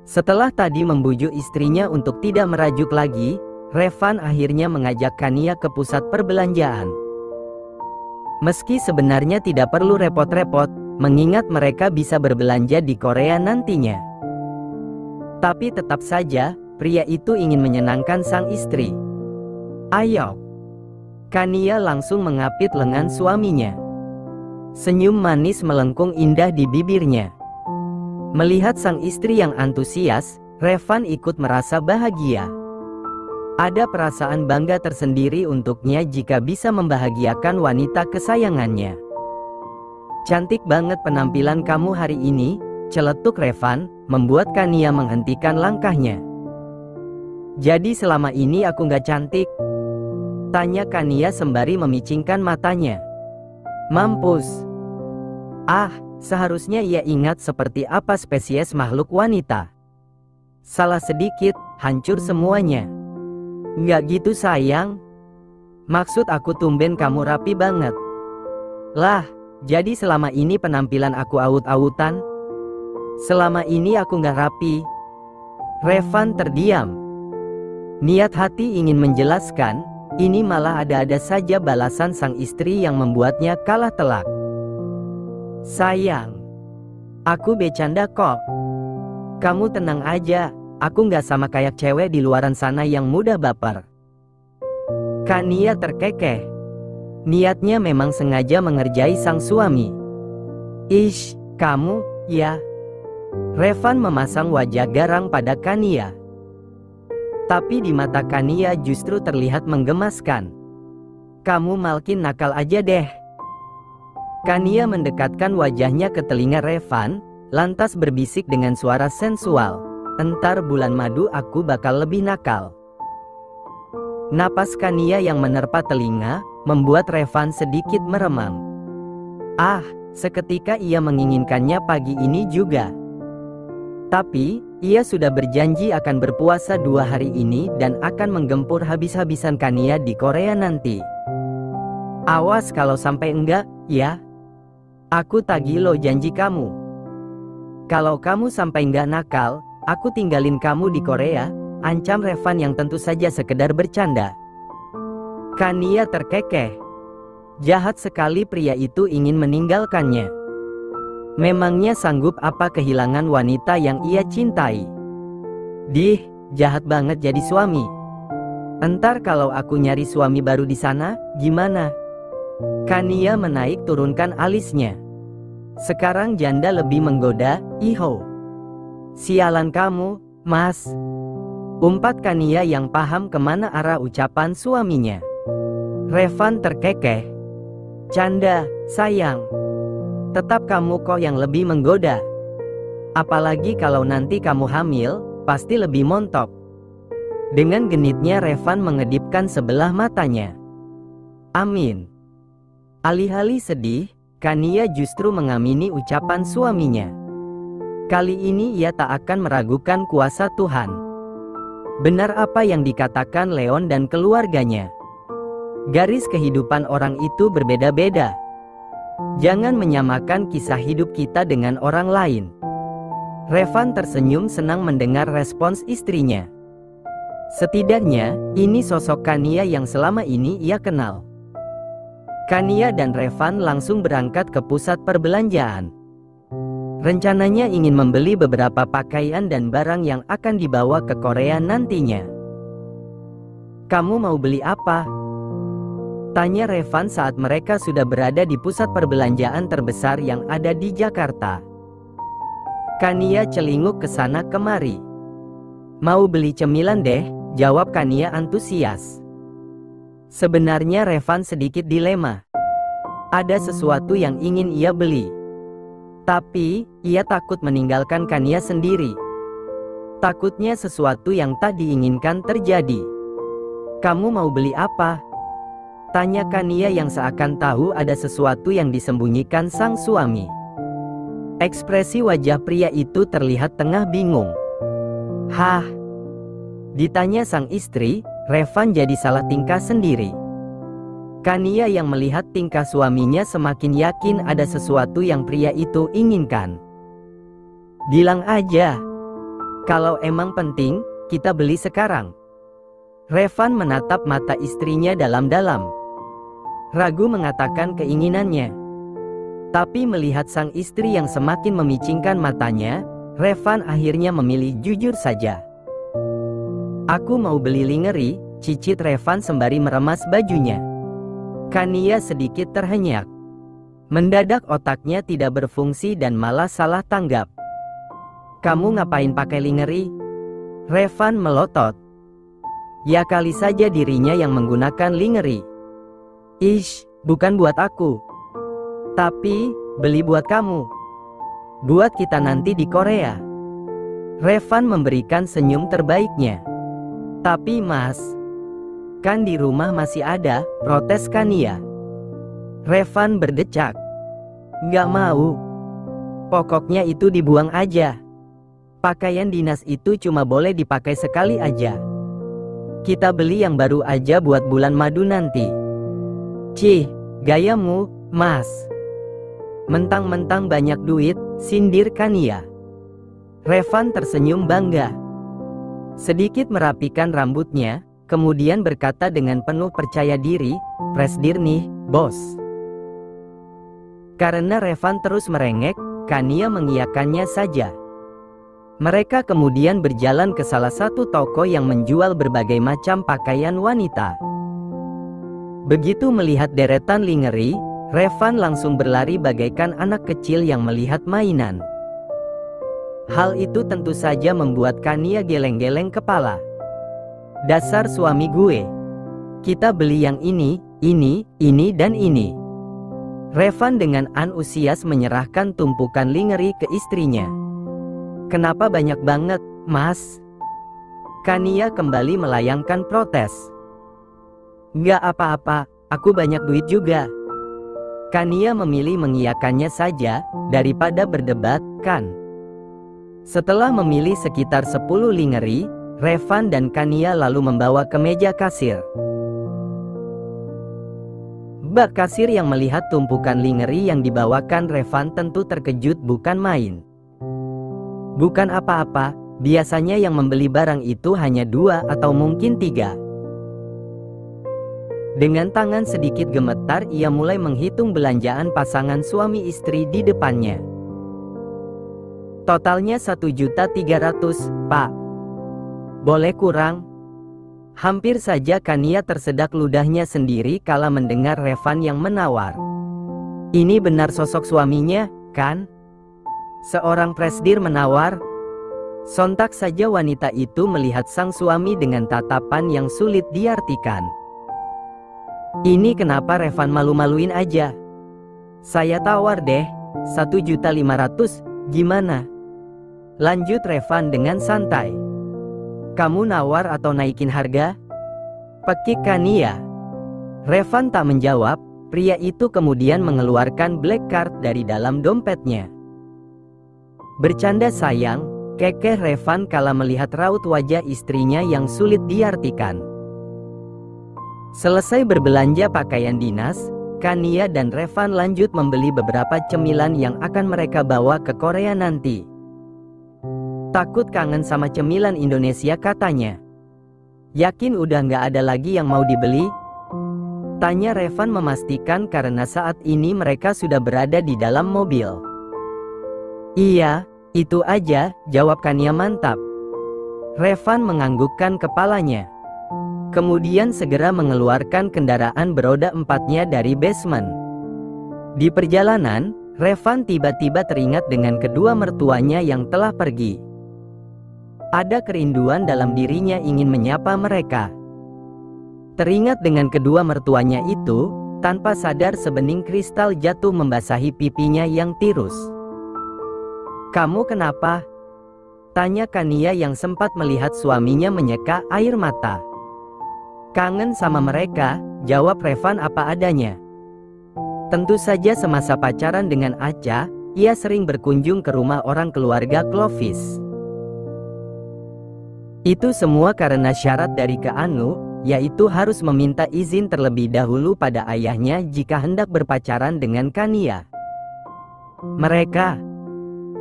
Setelah tadi membujuk istrinya untuk tidak merajuk lagi, Revan akhirnya mengajak Kania ke pusat perbelanjaan. Meski sebenarnya tidak perlu repot-repot, mengingat mereka bisa berbelanja di Korea nantinya. Tapi tetap saja, pria itu ingin menyenangkan sang istri. "Ayo." Kania langsung mengapit lengan suaminya. Senyum manis melengkung indah di bibirnya. Melihat sang istri yang antusias, Revan ikut merasa bahagia. Ada perasaan bangga tersendiri untuknya jika bisa membahagiakan wanita kesayangannya. "Cantik banget penampilan kamu hari ini," celetuk Revan, membuat Kania menghentikan langkahnya. "Jadi selama ini aku nggak cantik?" tanya Kania sembari memicingkan matanya. Mampus. Seharusnya ia ingat seperti apa spesies makhluk wanita. Salah sedikit, hancur semuanya. "Nggak gitu sayang. Maksud aku tumben kamu rapi banget." "Lah, jadi selama ini penampilan aku aut-autan? Selama ini aku nggak rapi." Revan terdiam. Niat hati ingin menjelaskan, ini malah ada-ada saja balasan sang istri yang membuatnya kalah telak. "Sayang, aku bercanda kok. Kamu tenang aja, aku nggak sama kayak cewek di luaran sana yang mudah baper." Kania terkekeh. Niatnya memang sengaja mengerjai sang suami. "Ish, kamu, ya?" Revan memasang wajah garang pada Kania. Tapi di mata Kania justru terlihat menggemaskan. "Kamu makin nakal aja deh." Kania mendekatkan wajahnya ke telinga Revan, lantas berbisik dengan suara sensual, "Entar bulan madu aku bakal lebih nakal." Napas Kania yang menerpa telinga, membuat Revan sedikit meremang. Seketika ia menginginkannya pagi ini juga. Tapi, ia sudah berjanji akan berpuasa 2 hari ini dan akan menggempur habis-habisan Kania di Korea nanti. "Awas kalau sampai enggak, ya. Aku tagih lo janji kamu. Kalau kamu sampai nggak nakal, aku tinggalin kamu di Korea," ancam Revan yang tentu saja sekedar bercanda. Kania terkekeh. Jahat sekali pria itu ingin meninggalkannya. Memangnya sanggup apa kehilangan wanita yang ia cintai? Jahat banget jadi suami. "Entar kalau aku nyari suami baru di sana, gimana?" Kania menaik turunkan alisnya. "Sekarang janda lebih menggoda, iho." "Sialan kamu, mas," umpat Kania yang paham kemana arah ucapan suaminya. Revan terkekeh. "Canda, sayang. Tetap kamu kok yang lebih menggoda. Apalagi kalau nanti kamu hamil, pasti lebih montok." Dengan genitnya Revan mengedipkan sebelah matanya. "Amin." Alih-alih sedih, Kania justru mengamini ucapan suaminya. Kali ini ia tak akan meragukan kuasa Tuhan. Benar apa yang dikatakan Leon dan keluarganya. Garis kehidupan orang itu berbeda-beda. Jangan menyamakan kisah hidup kita dengan orang lain. Revan tersenyum senang mendengar respons istrinya. Setidaknya, ini sosok Kania yang selama ini ia kenal. Kania dan Revan langsung berangkat ke pusat perbelanjaan. Rencananya ingin membeli beberapa pakaian dan barang yang akan dibawa ke Korea nantinya. "Kamu mau beli apa?" tanya Revan saat mereka sudah berada di pusat perbelanjaan terbesar yang ada di Jakarta. Kania celinguk ke sana kemari. "Mau beli cemilan deh," jawab Kania antusias. Sebenarnya Revan sedikit dilema. Ada sesuatu yang ingin ia beli. Tapi, ia takut meninggalkan Kania sendiri. Takutnya sesuatu yang tak diinginkan terjadi. "Kamu mau beli apa?" tanya Kania yang seakan tahu ada sesuatu yang disembunyikan sang suami. Ekspresi wajah pria itu terlihat tengah bingung. Ditanya sang istri, Revan jadi salah tingkah sendiri. Kania yang melihat tingkah suaminya semakin yakin ada sesuatu yang pria itu inginkan. Bilang aja. Kalau emang penting, kita beli sekarang. Revan menatap mata istrinya dalam-dalam. Ragu mengatakan keinginannya. Tapi melihat sang istri yang semakin memicingkan matanya, Revan akhirnya memilih jujur saja. Aku mau beli lingerie, cicit Revan sembari meremas bajunya. Kania sedikit terhenyak. Mendadak otaknya tidak berfungsi dan malah salah tanggap. Kamu ngapain pakai lingerie? Revan melotot. Ya kali saja dirinya yang menggunakan lingerie. Ish, bukan buat aku. Tapi, beli buat kamu. Buat kita nanti di Korea. Revan memberikan senyum terbaiknya. Tapi mas, kan di rumah masih ada, protes Kania. Revan berdecak. Nggak mau. Pokoknya itu dibuang aja. Pakaian dinas itu cuma boleh dipakai sekali aja. Kita beli yang baru aja buat bulan madu nanti. Cih, gayamu, mas. Mentang-mentang banyak duit, sindir Kania. Revan tersenyum bangga. Sedikit merapikan rambutnya, kemudian berkata dengan penuh percaya diri, "Presdir nih, bos." Karena Revan terus merengek, Kania mengiyakannya saja. Mereka kemudian berjalan ke salah satu toko yang menjual berbagai macam pakaian wanita. Begitu melihat deretan lingerie, Revan langsung berlari bagaikan anak kecil yang melihat mainan. Hal itu tentu saja membuat Kania geleng-geleng kepala. Dasar suami gue. Kita beli yang ini, dan ini. Revan dengan antusias menyerahkan tumpukan lingerie ke istrinya. Kenapa banyak banget, mas? Kania kembali melayangkan protes. Nggak apa-apa, aku banyak duit juga. Kania memilih mengiyakannya saja, daripada berdebat, kan? Setelah memilih sekitar 10 lingerie, Revan dan Kania lalu membawa ke meja kasir. Mbak kasir yang melihat tumpukan lingerie yang dibawakan Revan tentu terkejut bukan main. Bukan apa-apa, biasanya yang membeli barang itu hanya 2 atau mungkin 3. Dengan tangan sedikit gemetar ia mulai menghitung belanjaan pasangan suami istri di depannya. Totalnya 1.300.000, Pak. Boleh kurang? Hampir saja Kania tersedak ludahnya sendiri kala mendengar Revan yang menawar. Ini benar sosok suaminya, kan? Seorang presdir menawar. Sontak saja wanita itu melihat sang suami dengan tatapan yang sulit diartikan. Ini kenapa Revan malu-maluin aja? Saya tawar deh, 1.500.000, gimana? Lanjut Revan dengan santai. Kamu nawar atau naikin harga? Pekik Kania. Revan tak menjawab, pria itu kemudian mengeluarkan black card dari dalam dompetnya. Bercanda sayang, kekeh Revan kala melihat raut wajah istrinya yang sulit diartikan. Selesai berbelanja pakaian dinas, Kania dan Revan lanjut membeli beberapa cemilan yang akan mereka bawa ke Korea nanti. Takut kangen sama cemilan Indonesia katanya. Yakin udah nggak ada lagi yang mau dibeli? Tanya Revan memastikan karena saat ini mereka sudah berada di dalam mobil. Iya, itu aja, jawab Kania mantap. Revan menganggukkan kepalanya. Kemudian segera mengeluarkan kendaraan beroda 4-nya dari basement. Di perjalanan, Revan tiba-tiba teringat dengan kedua mertuanya yang telah pergi. Ada kerinduan dalam dirinya ingin menyapa mereka. Teringat dengan kedua mertuanya itu, tanpa sadar sebening kristal jatuh membasahi pipinya yang tirus. Kamu kenapa? Tanya Kania yang sempat melihat suaminya menyeka air mata. Kangen sama mereka, jawab Revan apa adanya. Tentu saja semasa pacaran dengan Acha, ia sering berkunjung ke rumah orang keluarga Clovis. Itu semua karena syarat dari Keanu, yaitu harus meminta izin terlebih dahulu pada ayahnya jika hendak berpacaran dengan Kania. Mereka?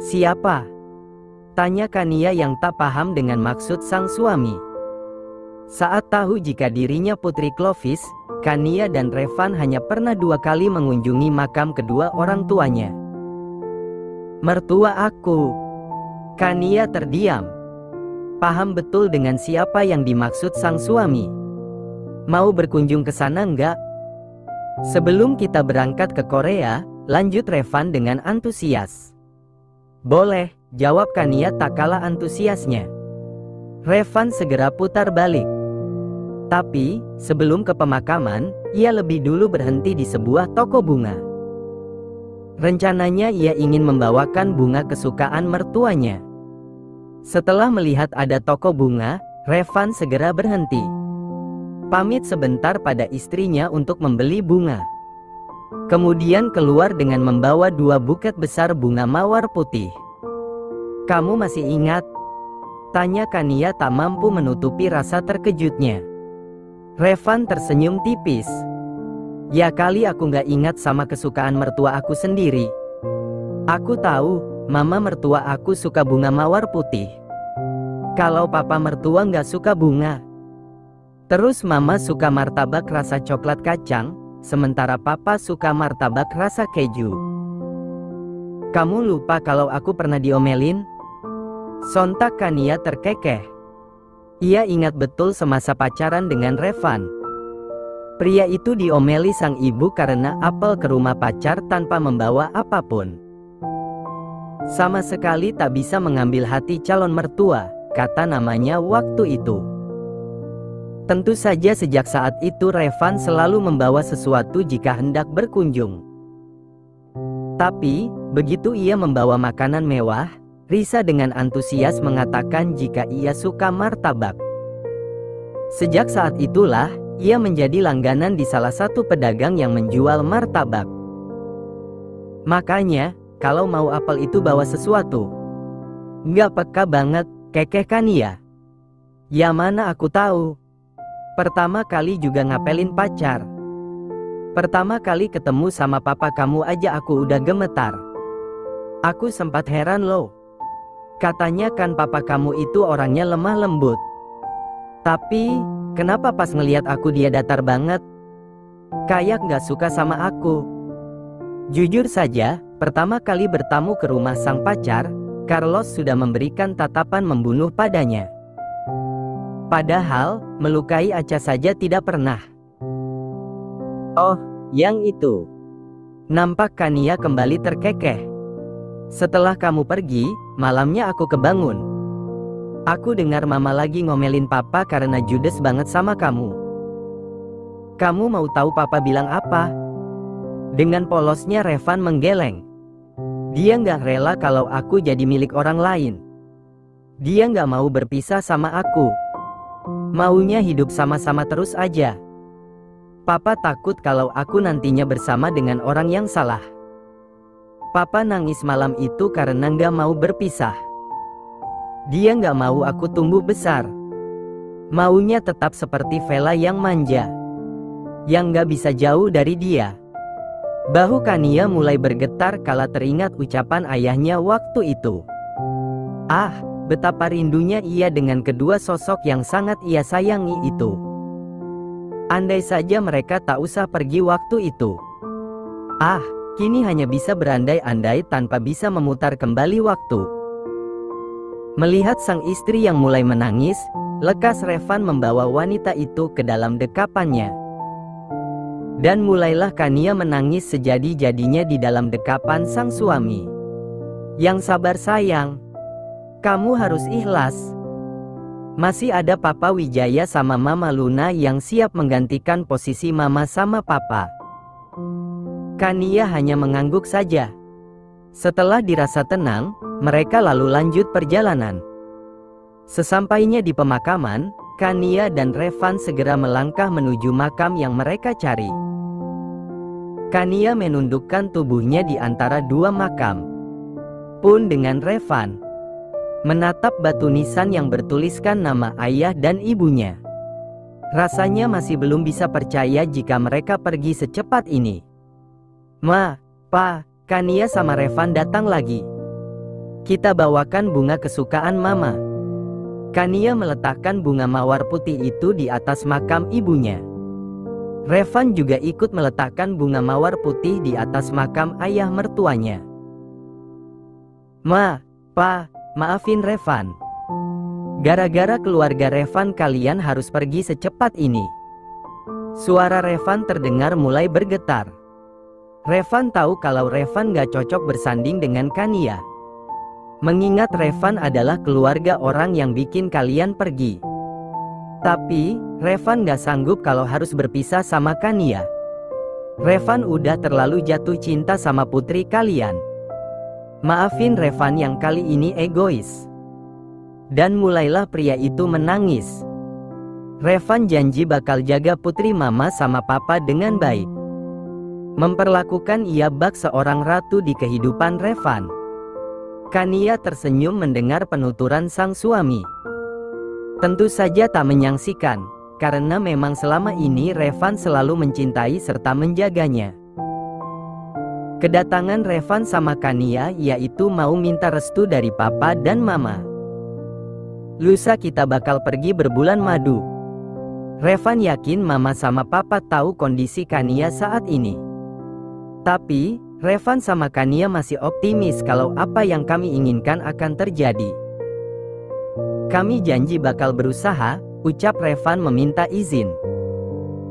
Siapa? Tanya Kania yang tak paham dengan maksud sang suami. Saat tahu jika dirinya putri Clovis, Kania dan Revan hanya pernah 2 kali mengunjungi makam kedua orang tuanya. Mertua aku. Kania terdiam. Paham betul dengan siapa yang dimaksud sang suami. Mau berkunjung ke sana enggak? Sebelum kita berangkat ke Korea, lanjut Revan dengan antusias. Boleh, jawab Kania tak kalah antusiasnya. Revan segera putar balik. Tapi, sebelum ke pemakaman, ia lebih dulu berhenti di sebuah toko bunga. Rencananya ia ingin membawakan bunga kesukaan mertuanya. Setelah melihat ada toko bunga, Revan segera berhenti. Pamit sebentar pada istrinya untuk membeli bunga. Kemudian keluar dengan membawa 2 buket besar bunga mawar putih. Kamu masih ingat? Tanya Kania tak mampu menutupi rasa terkejutnya. Revan tersenyum tipis. Ya kali aku gak ingat sama kesukaan mertua aku sendiri. Aku tahu, mama mertua aku suka bunga mawar putih. Kalau papa mertua gak suka bunga. Terus mama suka martabak rasa coklat kacang, sementara papa suka martabak rasa keju. Kamu lupa kalau aku pernah diomelin? Sontak Kania terkekeh. Ia ingat betul semasa pacaran dengan Revan. Pria itu diomeli sang ibu karena apel ke rumah pacar tanpa membawa apapun. Sama sekali tak bisa mengambil hati calon mertua, kata namanya waktu itu. Tentu saja sejak saat itu Revan selalu membawa sesuatu jika hendak berkunjung. Tapi, begitu ia membawa makanan mewah, Risa dengan antusias mengatakan jika ia suka martabak. Sejak saat itulah, ia menjadi langganan di salah satu pedagang yang menjual martabak. Makanya, kalau mau apel itu bawa sesuatu. Nggak peka banget, kekeh Kania. Ya mana aku tahu. Pertama kali juga ngapelin pacar. Pertama kali ketemu sama papa kamu aja aku udah gemetar. Aku sempat heran loh. Katanya kan papa kamu itu orangnya lemah lembut. Tapi, kenapa pas ngelihat aku dia datar banget? Kayak gak suka sama aku. Jujur saja, pertama kali bertamu ke rumah sang pacar, Carlos sudah memberikan tatapan membunuh padanya. Padahal, melukai Aca saja tidak pernah. Oh, yang itu. Nampak Kania kembali terkekeh. Setelah kamu pergi, malamnya aku kebangun. Aku dengar mama lagi ngomelin papa karena judes banget sama kamu. Kamu mau tahu papa bilang apa? Dengan polosnya Revan menggeleng. Dia nggak rela kalau aku jadi milik orang lain. Dia nggak mau berpisah sama aku. Maunya hidup sama-sama terus aja. Papa takut kalau aku nantinya bersama dengan orang yang salah. Papa nangis malam itu karena nggak mau berpisah. Dia nggak mau aku tumbuh besar. Maunya tetap seperti Vela yang manja, yang nggak bisa jauh dari dia. Bahu Kania mulai bergetar kala teringat ucapan ayahnya waktu itu. Ah, betapa rindunya ia dengan kedua sosok yang sangat ia sayangi itu. Andai saja mereka tak usah pergi waktu itu. Ah, kini hanya bisa berandai-andai tanpa bisa memutar kembali waktu. Melihat sang istri yang mulai menangis, lekas Revan membawa wanita itu ke dalam dekapannya. Dan mulailah Kania menangis sejadi-jadinya di dalam dekapan sang suami. Yang sabar sayang. Kamu harus ikhlas. Masih ada Papa Wijaya sama Mama Luna yang siap menggantikan posisi Mama sama Papa. Kania hanya mengangguk saja. Setelah dirasa tenang, mereka lalu lanjut perjalanan. Sesampainya di pemakaman, Kania dan Revan segera melangkah menuju makam yang mereka cari. Kania menundukkan tubuhnya di antara dua makam. Pun dengan Revan menatap batu nisan yang bertuliskan nama ayah dan ibunya. Rasanya masih belum bisa percaya jika mereka pergi secepat ini. Ma, Pa, Kania sama Revan datang lagi. Kita bawakan bunga kesukaan Mama. Kania meletakkan bunga mawar putih itu di atas makam ibunya. Revan juga ikut meletakkan bunga mawar putih di atas makam ayah mertuanya. Pa, maafin Revan. Gara-gara keluarga Revan kalian harus pergi secepat ini. Suara Revan terdengar mulai bergetar. Revan tahu kalau Revan gak cocok bersanding dengan Kania. Mengingat Revan adalah keluarga orang yang bikin kalian pergi. Tapi, Revan gak sanggup kalau harus berpisah sama Kania. Revan udah terlalu jatuh cinta sama putri kalian. Maafin Revan yang kali ini egois. Dan mulailah pria itu menangis. Revan janji bakal jaga putri Mama sama Papa dengan baik. Memperlakukan ia bak seorang ratu di kehidupan Revan. Kania tersenyum mendengar penuturan sang suami. Tentu saja tak menyangsikan, karena memang selama ini Revan selalu mencintai serta menjaganya. Kedatangan Revan sama Kania yaitu mau minta restu dari Papa dan Mama. Lusa kita bakal pergi berbulan madu. Revan yakin Mama sama Papa tahu kondisi Kania saat ini. Tapi, Revan sama Kania masih optimis kalau apa yang kami inginkan akan terjadi. Kami janji bakal berusaha, ucap Revan meminta izin.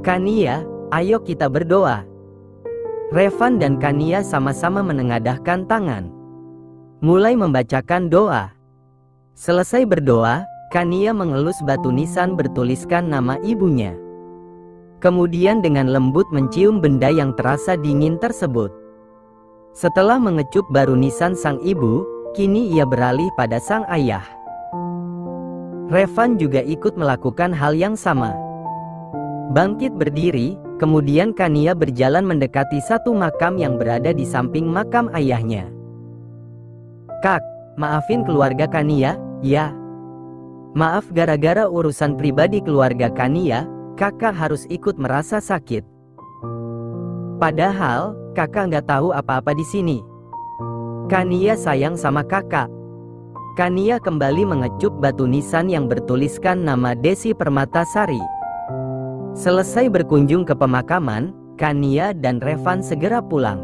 Kania, ayo kita berdoa. Revan dan Kania sama-sama menengadahkan tangan. Mulai membacakan doa. Selesai berdoa, Kania mengelus batu nisan bertuliskan nama ibunya. Kemudian dengan lembut mencium benda yang terasa dingin tersebut. Setelah mengecup baru nisan sang ibu, kini ia beralih pada sang ayah. Revan juga ikut melakukan hal yang sama. Bangkit berdiri, kemudian Kania berjalan mendekati satu makam yang berada di samping makam ayahnya. Kak, maafin keluarga Kania, ya. Maaf gara-gara urusan pribadi keluarga Kania, kakak harus ikut merasa sakit. Padahal, kakak nggak tahu apa-apa di sini. Kania sayang sama kakak. Kania kembali mengecup batu nisan yang bertuliskan nama Desi Permatasari. Selesai berkunjung ke pemakaman, Kania dan Revan segera pulang.